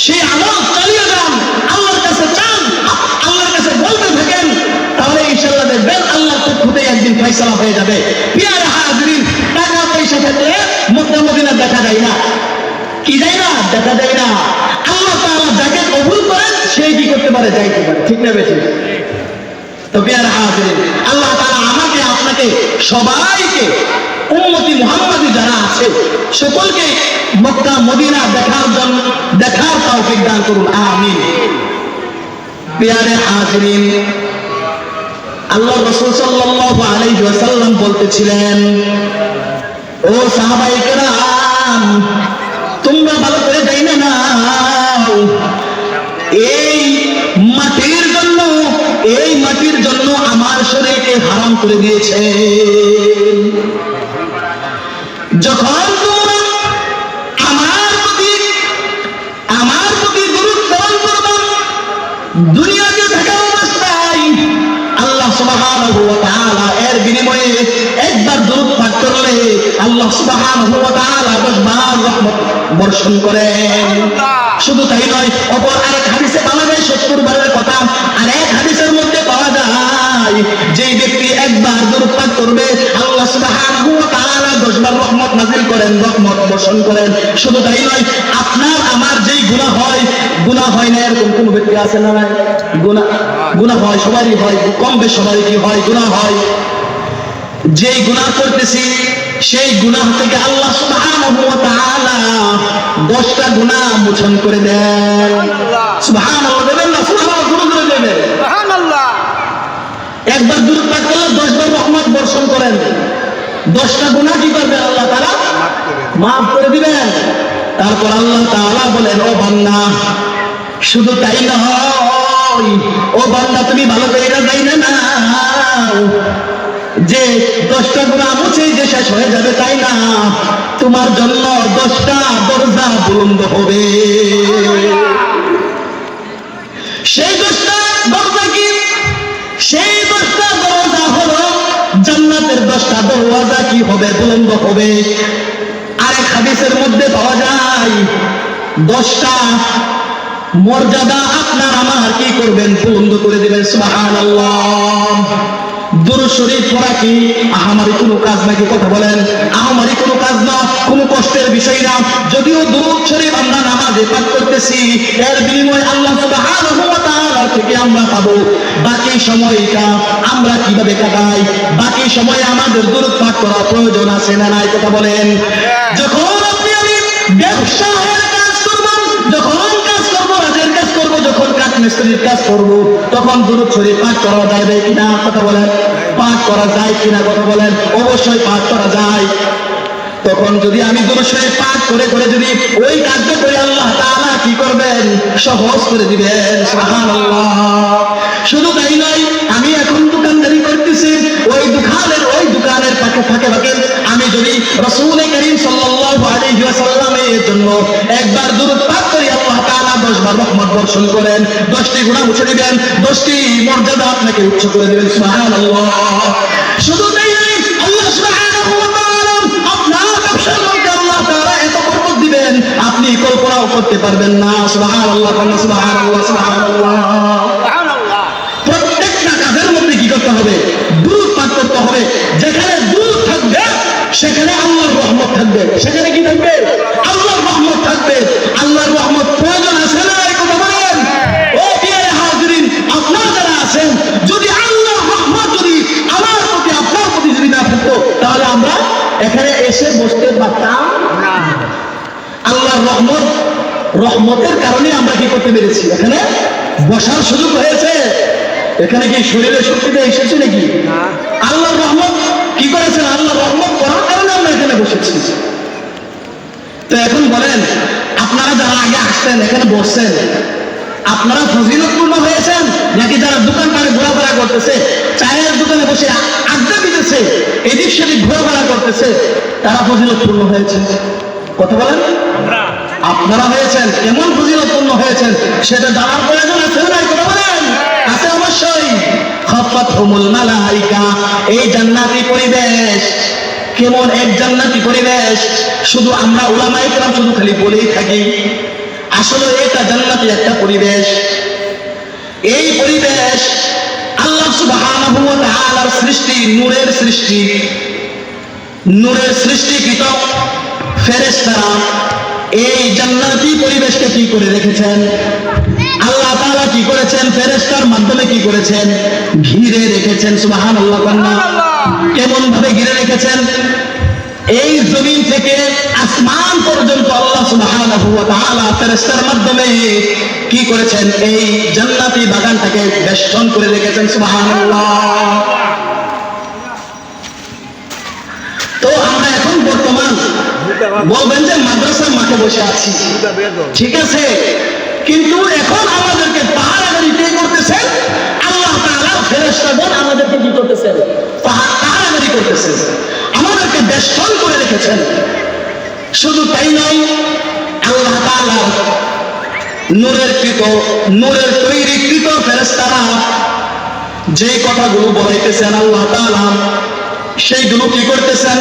সেই আমল চালিয়ে যান, আল্লাহর কাছে চান, আল্লাহর কাছে বলতে থাকেন, তাহলে ইনশাআল্লাহ দেখবেন আল্লাহর পক্ষ থেকে একদিন ফয়সালা হয়ে যাবে। প্রিয় হাজিরিন, টাকা পয়সা থাকলে মক্কা মদিনা দেখা যায় না, কি যায় না, দেখা যায় না। আল্লাহ তাআলা যাকে কবুল করেন সেই কি করতে পারে, যাইতে পারে। ঠিক না বেশি? তো পেয়ারা হাজির, আল্লাহ তাআলা আমাকে আপনাকে সবাইকে উম্মতি মুহাম্মাদি যারা আছে সকলকে মক্কা মদিনা দেখার তৌফিক দান করুন, আমিন। পেয়ারে হাজিরিন, আল্লাহ রাসূল সাল্লাল্লাহু আলাইহি ওয়াসাল্লাম বলতেছিলেন, ও সাহাবায়ে কেরাম, তোমরা ভালো করে জানো না এই মাটির জন্য আমার শরীরকে হারাম করে দিয়েছে। যখন তোমরা আমার প্রতি দরুদ পালন করবে দুনিয়াতে থাকা অবস্থায়, আল্লাহ সুবহানাহু ওয়া তাআলা এর বিনিময়ে একবার দরুদ পাঠ করলে আল্লাহ সুবহানাহু ওয়া তাআলা 10 বার রহমত বর্ষণ করেন। শুধু তাই নয়, অপর আরেক হাদিসে পাওয়া যায় 70 বারের কথা। আর এক হাদিসের মধ্যে পাওয়া যায় যে ব্যক্তি একবার দরুদ পাঠ করবে আল্লাহ সুবহানাহু ওয়া তাআলা 10 বার রহমত নাযিল করেন, রহমত বর্ষণ করেন। শুধু তাই নয়, আপনার আমার যেই গুনাহ হয় না এরকম কোন ব্যক্তি আছে না? গুনাহ হয়, সবারই হয়, কম বেশ সবারই কি হয়, গুনাহ হয়। যেই গুনাহ করতেছি সেই গুনাহ থেকে আল্লাহ সুবহানাহু ওয়া তাআলা 10টা গুনাহ মোচন করে দেন। সুবহানাল্লাহ দেবেন না? সুবহানাল্লাহ করে দেবেন। সুবহানাল্লাহ। একবার দরুদ পাঠ করলে 10 বার রহমত বর্ষণ করেন, 10টা গুনাহ কি করবেন? আল্লাহ তাআলা মাফ করে দিবেন। তারপর আল্লাহ তাআলা বলেন, ও বান্দা, শুধু তাই নয়, ও বান্দা তুমি ভালো করে জানো না যে 10টা গুনাহ মুছে যে শেষ হয়ে যাবে তাই না, তোমার জন্য 10টা দরজা বুলন্দ হবে। সেই 10টা দরজা কি? সেই 10টা দরজা হলো জান্নাতের 10টা দরওয়াজা কি হবে? বুলন্দ হবে। আরেক হাদিসের মধ্যে পাওয়া যায় 10টা মর্যাদা আপনার আমার কি করবেন? বুলন্দ করে দিবেন। সুবহানাল্লাহ। দুরূদ শরীফ পড়া কি আহামরি কোনো কাজ নাকি? কথা বলেন। আহামরি কোনো কাজ না, কোনো কষ্টের বিষয় না। যদিও দুরূদ শরীফ আমরা নামাজে পাঠ করতেছি, এর বিনিময়ে আল্লাহ সুবহানাহু ওয়া তাআলা থেকে আমরা পাবো। বাকি সময়টা আমরা কিভাবে কাটাই? বাকি সময়ে আমাদের দুরূদ পাঠ করা প্রয়োজন আছে না নাই? কথা বলেন। যখন আপনি আমি ব্যবসায়ের কাজ করব, যখন কাজ করব, রাজের কাজ করব, যখন কাঠমিস্ত্রির কাজ করব, তখন দুরূদ শরীফ পাঠ করা যাবে কিনা? কথা বলেন। পাঠ করা যায় কিনা? কথা বলেন। অবশ্যই পাঠ করা যায়। তখন যদি আমি দুরূদ শরীফ পাঠ করে যদি ওই কাজ করে আল্লাহ তাআলা কি করবেন? সহজ করে দিবেন। সুবহানাল্লাহ। শুধু তাই নয়, আমি এখন দোকানদারি করতেছি, ওই দোকানের ফাঁকে আমি যদি রাসূল করিম সাল্লাল্লাহু আলাইহি ওয়াসাল্লামের জন্য একবার দুরূদ পাঠ করি, আল্লাহ তাআলা 10 বার রহমত বর্ষণ করেন, 10টি গুনাহ মুছে দিবেন, 10টি মর্যাদা আপনাকে উচ্চ করে দিবেন। সুবহানাল্লাহ। শুধু তাই নয়, আল্লাহ সুবহানাহু ওয়া তাআলা আপনার ব্যবসার মধ্যে আল্লাহ তাআলা এত বরকত দিবেন আপনি কল্পনাও করতে পারবেন না। সুবহানাল্লাহ। সুবহানাল্লাহ। সুবহানাল্লাহ। প্রত্যেকটা কাজের মধ্যে কি করতে হবে? দুরূদ পাঠ করতে হবে। যেখানে দুরূদ থাকবে সেখানে আল্লাহর রহমত থাকবে। সেখানে কি থাকবে? আল্লাহর রহমত থাকবে। আল্লাহর রহমত প্রয়োজন আছে না? এই কথা বলেন। ও প্রিয় হাজিরিন, আপনারা যারা আছেন, যদি আল্লাহর রহমত যদি আমার প্রতি আপনার প্রতি যদি না থাকতো তাহলে আমরা এখানে এসে বসতে পারতাম না। আল্লাহর রহমতের কারণে আমরা কি করতে পেরেছি? এখানে বসার সুযোগ হয়েছে। এখানে কি শরীরে শক্তিতে এসেছে নাকি? আল্লাহর রহমত কি করেছেন? আল্লাহর রহমত করার কারণে আমরা এখানে বসেছি। তো এখন বলেন, আপনারা যারা আগে আসছেন এখানে বসছেন, আপনারা ফজিলতপূর্ণ হয়েছেন নাকি যারা দোকানপাটে ঘোরাফেরা করতেছে, চায়ের দোকানে বসে আড্ডা দিতেছে, এদিক সেদিক ঘোরাফেরা করতেছে, তারা ফজিলতপূর্ণ হয়েছে? কথা বলেন। আপনারা হয়েছেন। কেমন ফজিলতপূর্ণ হয়েছেন সেটা জানার প্রয়োজন আছে না? কথা বলেন। আছে অবশ্যই। খাফাতহুমুল মালাইকা। এই জান্নাতি পরিবেশ কেমন এক জান্নাতি পরিবেশ, শুধু আমরা উলামায়ে কেরাম শুধু খালি বলেই থাকি, আসলে এটা জান্নাতি একটা পরিবেশ। এই পরিবেশ আল্লাহ সুবহানাহু ওয়া তাআলার সৃষ্টি, নূরের সৃষ্টিকৃত ফেরেশতারা এই জান্নাতি পরিবেশকে কি করে রেখেছেন? আল্লাহ তাআলা কি করেছেন? ফেরেশতার মাধ্যমে কি করেছেন? ঘিরে রেখেছেন। সুবহানাল্লাহ। কেমন ভাবে ঘিরে রেখেছেন? এই জমিন থেকে আসমান পর্যন্ত আল্লাহ সুবহানাহু ওয়া তাআলা ফেরেশতার মাধ্যমে কি করেছেন? এই জান্নাতি বাগানটাকে বেষ্টন করে রেখেছেন। সুবহানাল্লাহ। তো আমরা এখন বর্তমান বলবেন যে মাদ্রাসার মাঠে বসে আছি, ঠিক আছে, কিন্তু এখন আমাদেরকে পাহারাদারি কে করতেছেন? আল্লাহ তাআলা। ফেরেশতাগণ আমাদেরকে কি করতেছেন? পাহারাদারি করতেছেন, আমাদেরকে বেষ্টন করে রেখেছেন। শুধু তাই নয়, আল্লাহ তাআলা নূরের তৈরিকৃত ফেরেশতারা যে কথাগুলো বলাইতেছেন আল্লাহ তাআলা সেইগুলো কি করতেছেন?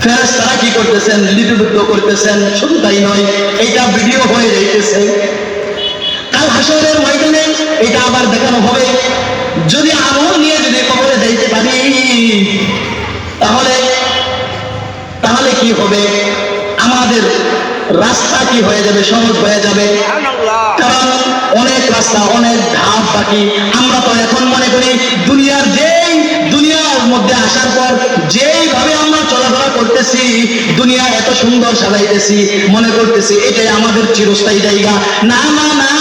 ফেরেশতারা কি করতেছেন? লিপিবদ্ধ করতেছেন। শুধু তাই নয়, এটা ভিডিও হয়ে যাইতেছে। কাল হাসরের ময়দানে এটা আবার দেখানো হবে। যদি আমল নিয়ে যদি কবরে যাইতে পারি তাহলে কি হবে? আমাদের রাস্তা কি হয়ে যাবে? সহজ হয়ে যাবে। কারণ অনেক রাস্তা, অনেক ধাপ বাকি। আমরা তো এখন মনে করি দুনিয়ার মধ্যে আসার পর যেইভাবে আমরা চলাফেরা করতেছি, দুনিয়া এত সুন্দর সাজাইতেছি, মনে করতেছি এটাই আমাদের চিরস্থায়ী জায়গা। না না না,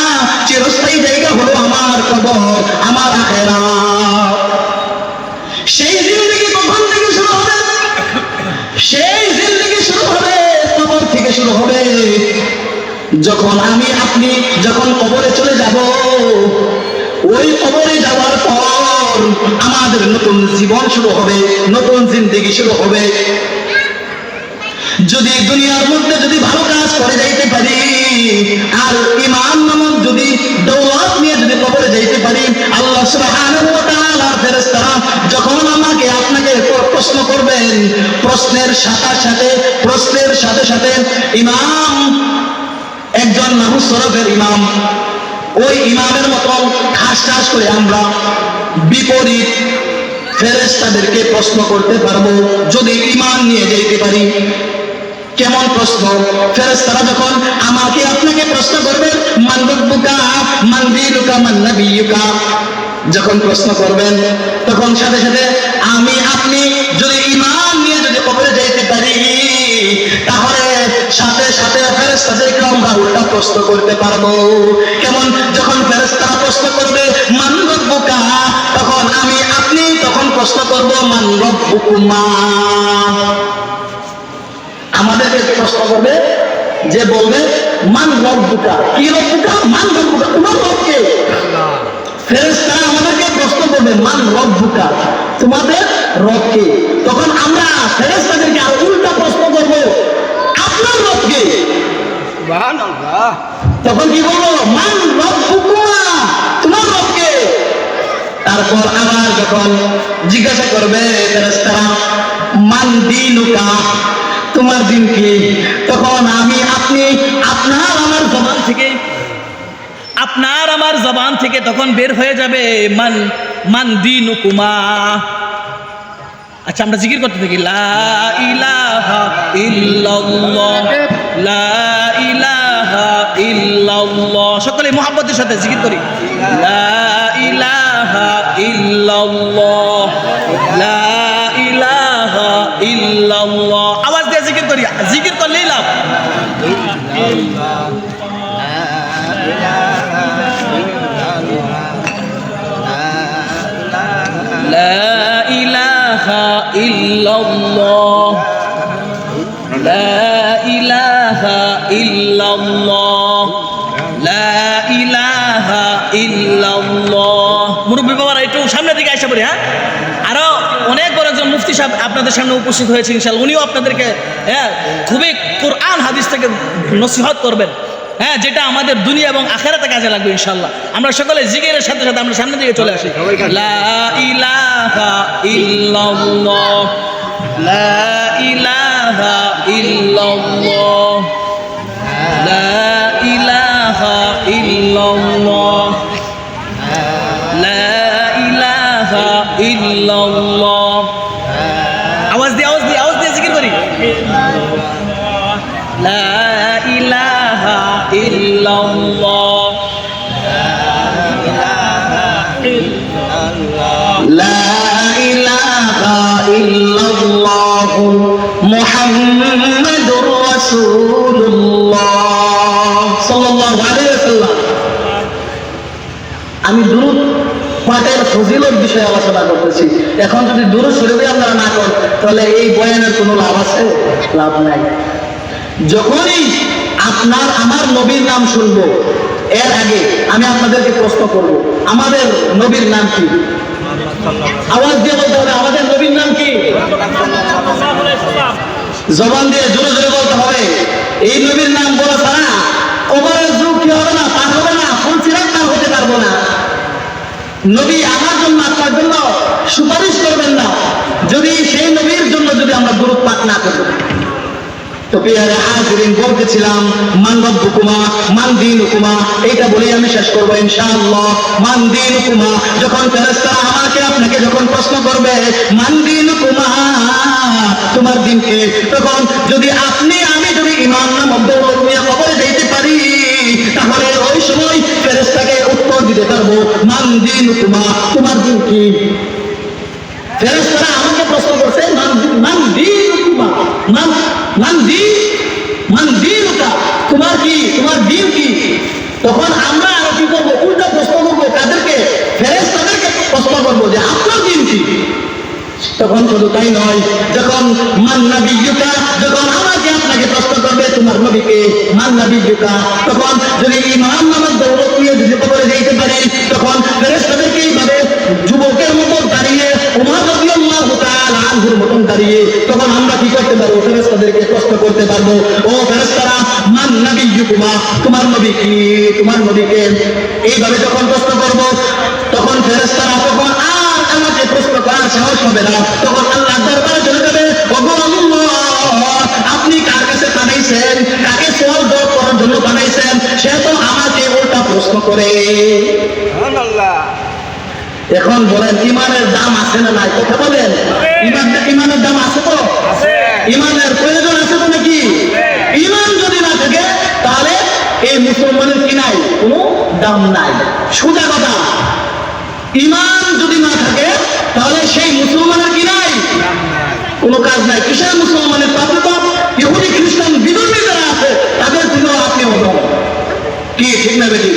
চিরস্থায়ী জায়গা হলো আমার কবর, আমার আখিরাত। সেই জিন্দেগি কখন থেকে শুরু হবে? সেই জিন্দেগি শুরু হবে কবর থেকে শুরু হবে। যখন আমি আপনি যখন কবরে চলে যাব, ওই কবরে যাওয়ার পর আমাদের নতুন জীবন শুরু হবে, নতুন জিন্দেগি শুরু হবে। যদি দুনিয়ার মধ্যে যদি ভালো কাজ করে যাইতে পারি আর ঈমান নামক যদি দৌলত নিয়ে যদি কবরে যাইতে পারি, আল্লাহ সুবহানাহু ওয়া তাআলা ফেরেশতারা যখন আমাকে আপনাকে প্রশ্ন করবেন, প্রশ্নের সাথে সাথে ইমাম, একজন নাহু সরফের ইমাম, ওই ইমামের মতন ঠাস করে আমরা বিপরীত ফেরেশতাদেরকে প্রশ্ন করতে পারবো যদি ঈমান নিয়ে যাইতে পারি। কেমন প্রশ্ন? ফেরেশতারা যখন আমাকে আপনাকে প্রশ্ন করবে, মান রাব্বুকা মান দীনুকা মান নাবিয়ুকা, যখন প্রশ্ন করবেন তখন সাথে আমি আপনি যদি ঈমান নিয়ে যদি কবরে যাইতে পারি, তাহলে সাথে ফেরেশতাদেরকে আমরা উল্টা প্রশ্ন করতে পারবো। কেমন? যখন ফেরেশতারা প্রশ্ন করবে মান রাব্বুকা, তখন আমি আপনি তখন প্রশ্ন করব মান রাব্বুকুমা। আমাদেরকে প্রশ্ন করবে যে বলবে মান রাব্বুকা, কি রাব্বুকা? মান রাব্বুকা, তোমার রব কে? ফেরেশতারা আমাদেরকে প্রশ্ন করবে মান রাব্বুকা, তোমাদের রব কে? তখন আমরা ফেরেশতাদেরকে আর উল্টা প্রশ্ন করব, আপনার রব কে? সুবহানাল্লাহ। তখন কি বলবো? মান রাব্বুকুমা, তোমার রব কে? তারপর আবার যখন জিজ্ঞাসা করবে ফেরেশতারা মান দীনুকা, তোমার দিন কি? তখন আমি আপনি আপনার আমার জবান থেকে তখন বের হয়ে যাবে মান দীনুকুমা। আচ্ছা, আমরা জিকির করতে থাকি লা ইলাহা ইল্লাল্লাহ, লা ইলাহা ইল্লাল্লাহ। সকলে মুহাব্বতের সাথে জিকির করি লা ইলাহা ইল্লাল্লাহ, লা ইলাহা ইল্লাল্লাহ। আওয়াজ দিয়ে জিকির করি, জিকির করলেই লাভ। লা ইলাহা ইল্লাল্লাহ, লা ইলাহা ইল্লাল্লাহ, লা ইলাহা ইল্লাল্লাহ। মুরব্বী বাবারা একটু সামনের দিকে আসা পড়ি। হ্যাঁ, আরো অনেক বড় একজন মুফতি সাহেব আপনাদের সামনে উপস্থিত হয়েছে ইনশাআল্লাহ। উনিও আপনাদেরকে খুবই কোরআন হাদিস থেকে নসিহত করবেন, যেটা আমাদের দুনিয়া এবং আখিরাতে কাজে লাগবে ইনশাআল্লাহ। আমরা সকলে জিকিরের সাথে আমরা সামনের দিকে চলে আসি। লা ইলাহা ইল্লাল্লাহ, লা ইলাহা ইল্লাল্লাহ, লা ইলাহা ইল্লাল্লাহ, লা ইলাহা ইল্লাল্লাহ। আওয়াজ দিয়ে জিকির করি লা ইলাহা ইল্লাল্লাহ লা ইলাহা ইল্লাল্লাহ মুহাম্মাদুর রাসূলুল্লাহ সাল্লাল্লাহু আলাইহি ওয়াসাল্লাম। আমি দুরূদ পাঠের ফজিলত বিষয়ে আলোচনা করতেছি। এখন যদি দুরূদ শরীফ আপনারা না করেন তাহলে এই বয়ানের কোনো লাভ আছে? লাভ নাই। যখনই আপনার আমার নবীর নাম শুনবো, এর আগে আমি আপনাদেরকে প্রশ্ন করব, আমাদের নবীর নাম কি? আওয়াজ দিয়ে বলতে হবে, আমাদের নবীর নাম কি? জবান দিয়ে জোরে জোরে বলতে হবে। এই নবীর নাম বলা ছাড়া ওমরের যুগ কি হবে না, পার হবে না, ফুল সিরাত পার হতে পারবো না। নবী আমার জন্য আপনার জন্য সুপারিশ করবেন না যদি সেই নবীর জন্য যদি আমরা দুরূদ পাঠ না করি। তো প্রিয়ারে হাজিরিন, বলতেছিলাম মান রব্বুকুমা মান দীনুকুমা, এইটা বলেই আমি শেষ করবো ইনশাআল্লাহ। মান দীনুকুমা, যখন ফেরেশতারা আমাকে আপনাকে যখন প্রশ্ন করবে মান দীনুকুমা, তোমার দিন কি, তখন যদি আপনি আমি যদি ঈমান নামক দৌলত নিয়ে কবরে যাইতে পারি তাহলে ওই সময় ফেরেশতাকে উত্তর দিতে পারবো মান দীনুকুমা, তোমার দিন কি। ফেরেশতারা আমাকে প্রশ্ন করছে মান দীনুকুমা, মান দীনুকা, তোমার কি, তোমার দিন কি। তখন আমরা আরো কি করবো, উল্টা প্রশ্ন করবো কাদেরকে? ফেরেশতাদেরকে প্রশ্ন করবো যে আপনার দিন কি। তখন শুধু তাই নয়, যখন মান নবিয়্যুকা, যখন আমাকে আপনাকে প্রশ্ন করবে তোমার নবীকে মান নবিয়্যুকা, তখন যদি ঈমান নামক দৌলত নিয়ে যদি কবরে যাইতে পারি তখন ফেরেশতাদেরকে এইভাবে যুবকের মতো দাঁড়িয়ে, ওমর রাদিয়াল্লাহু তাআলা আনহুর মতন দাঁড়িয়ে, তখন আমরা কি করতে পারবো? ফেরেশতাদেরকে প্রশ্ন করতে পারবো, ও ফেরেশতারা মান নবিয়্যুকুমা, তোমার নবী কি, তোমার নবীকে। এইভাবে যখন প্রশ্ন করব তখন ফেরেশতারা তখন আর আমাকে প্রশ্ন করার সাহস হবে না। তখন আল্লাহর দরবারে চলে যাবে, ওগো আল্লাহ, আপনি কার কাছে পাঠাইছেন, কাকে সওয়াল জবাব করার জন্য পাঠাইছেন, সে তো আমাকে উল্টা প্রশ্ন করে। এখন বলেন ইমানের দাম আছে না নাই? কথা বলেন, ইমানের দাম আছে তো? ইমানের প্রয়োজন আছে তো নাকি? ইমান যদি না থাকে তাহলে এই মুসলমানের কি নাই, কোনো দাম নাই। সোজা কথা, ইমান যদি না থাকে তাহলে সেই মুসলমানের কি নাই, কোনো কাজ নাই। কিসের মুসলমানের? তাহলে তো ইহুদি খ্রিস্টান বিধর্মী যারা আছে তাদের থেকেও আপনি অদম। কি ঠিক না বেটি?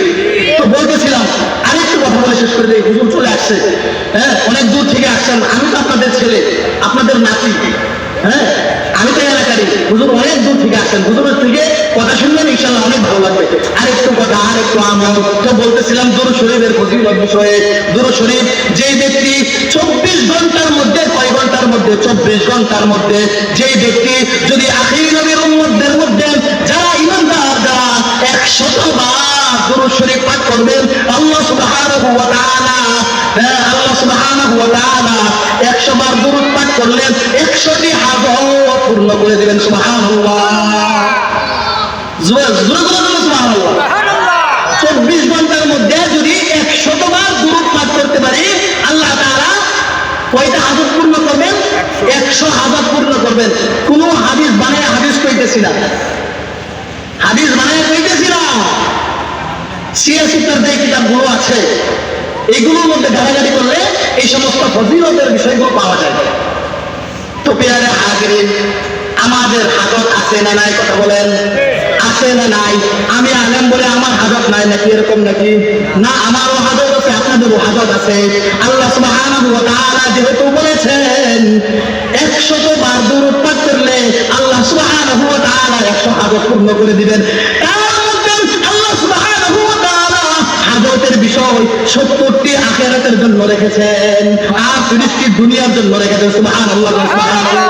তো বলতেছিলাম আরেকটু কথা বলে শেষ করে দিই। হুজুর চলে আসছে, হ্যাঁ, অনেক দূর থেকে আসছেন। আমি তো আপনাদের ছেলে, আপনাদের নাতি, হ্যাঁ, আমি তো এলাকারই। হুজুর অনেক দূর থেকে আসছেন, হুজুরের থেকে কথা শুনবেন ইনশাআল্লাহ অনেক ভালো লাগবে। আরেকটু কথা, আরেকটু আমল। তো বলতেছিলাম দুরূদ শরীফের ফজিলত বিষয়ে। দুরূদ শরীফ যেই ব্যক্তি 24 ঘন্টার মধ্যে, কয় ঘন্টার মধ্যে? 24 ঘন্টার মধ্যে যেই ব্যক্তি যদি আখির নবীর উম্মতদের মধ্যে যারা ঈমানদার, যারা 100 বার দুরূদ শরীফ পাঠ করবেন, আল্লাহ সুবহানাহু ওয়া তাআলা, আল্লাহ সুবহানাহু ওয়া তাআলা 100 বার দুরূদ পাঠ করলেন 100টি হাজত পূর্ণ করে দিবেন। সুবহানাল্লাহ, জোরে জোরে বলুন সুবহানাল্লাহ। 24 ঘন্টার মধ্যে যদি 100 বার দুরূদ পাঠ করতে পারি আল্লাহ তাআলা কয়টা হাজত পূর্ণ করবেন? 100 হাজত পূর্ণ করবেন। কোন হাদিস বানায় হাদিস কইতেছি না, হাদিস বানায় কইতেছি না। সিয়াসিতার যে কিতাবগুলো আছে এগুলোর মধ্যে ঘাটাঘাটি করলে এই সমস্ত ফজিলতের বিষয়গুলো পাওয়া যায়। তো প্রিয়ারে হাজিরিন, আমাদের হাজত আছে না নাই? কথা বলেন, আছে না নাই? আমি আলেম বলে আমার হাজত নাই নাকি? এরকম নাকি? না, আমারও হাজত আছে, আপনাদেরও হাজত আছে। আল্লাহ সুবহানাহু ওয়া তাআলা যেহেতু বলেছেন 100 বার দুরূদ পাঠ করলে আল্লাহ সুবহানাহু ওয়া তাআলা 100 হাজত পূর্ণ করে দিবেন। তার মধ্যে আল্লাহ সুবহানাহু ওয়া তাআলা হাজতের বিষয় 70টি আখিরাতের জন্য রেখেছেন আর 30টি দুনিয়ার জন্য রেখেছেন। সুবহানাল্লাহ, সুবহানাল্লাহ।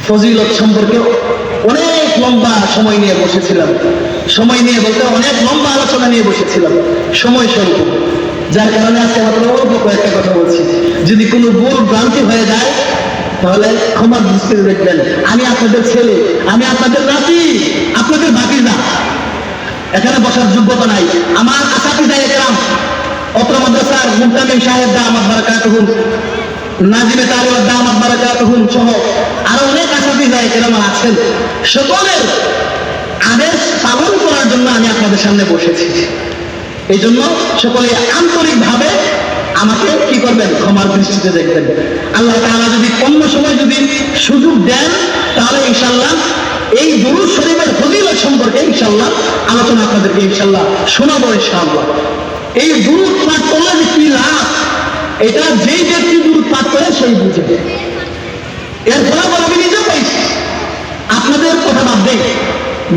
ফজিলত সম্পর্কে অনেক লম্বা সময় নিয়ে বসেছিলাম, সময় নিয়ে বলতে অনেক লম্বা আলোচনা নিয়ে বসেছিলাম, সময় স্বল্প, যার কারণে আজকে আমরা অল্প কয়েকটা কথা বলছি। যদি কোনো ভুল ভ্রান্তি হয়ে যায় তাহলে ক্ষমার দৃষ্টিতে দেখবেন। আমি আপনাদের ছেলে, আমি আপনাদের নাতি, আপনাদের ভাতিজা। এখানে বসার যোগ্যতা নাই। আমার আসাতিজা একরাম, অত্র মাদ্রাসার মুহতামিম সাহেব দামাত বারাকাতুহুম, নাজিমে তালিম দামাত বারাকাতুহুম সহ আরো ওলামায়ে কেরাম আছেন, সকলের আদেশ পালন করার জন্য আমি আপনাদের সামনে বসেছি। এই জন্য সকলে আন্তরিকভাবে আমাকে কি করবেন, ক্ষমার দৃষ্টিতে দেখবেন। আল্লাহ তাআলা যদি অন্য সময় যদি সুযোগ দেন, তাহলে ইনশাআল্লাহ এই দুরূদ শরীফের ফজিলত সম্পর্কে ইনশাআল্লাহ আলোচনা আপনাদেরকে ইনশাআল্লাহ শোনাবো ইনশাআল্লাহ। এই দুরূদ পাঠ করলে যে কি লাভ, এটা যেই ব্যক্তি দুরূদ পাঠ করে সেই বুঝে। এর ফলাফল আমি নিজে পাইছি। আপনাদের কথা বাদ দেই,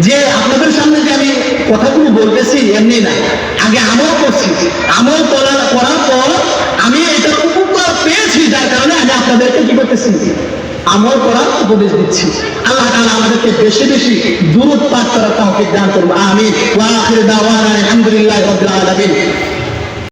যে আপনাদের সামনে যে আমি কথাগুলো বলতেছি এমনি না, আগে আমল করছি, আমল করার পর আমি এটার উপকার পেয়েছি, যার কারণে আমি আপনাদেরকে কি করতেছি, আমল করার উপদেশ দিচ্ছি। আল্লাহ তাআলা আমাদেরকে বেশি বেশি দুরূদ পাঠ করার তৌফিক দান করুন। আমিন। ওয়া আখিরু দাওয়ানা আলহামদুলিল্লাহি রাব্বিল আলামিন।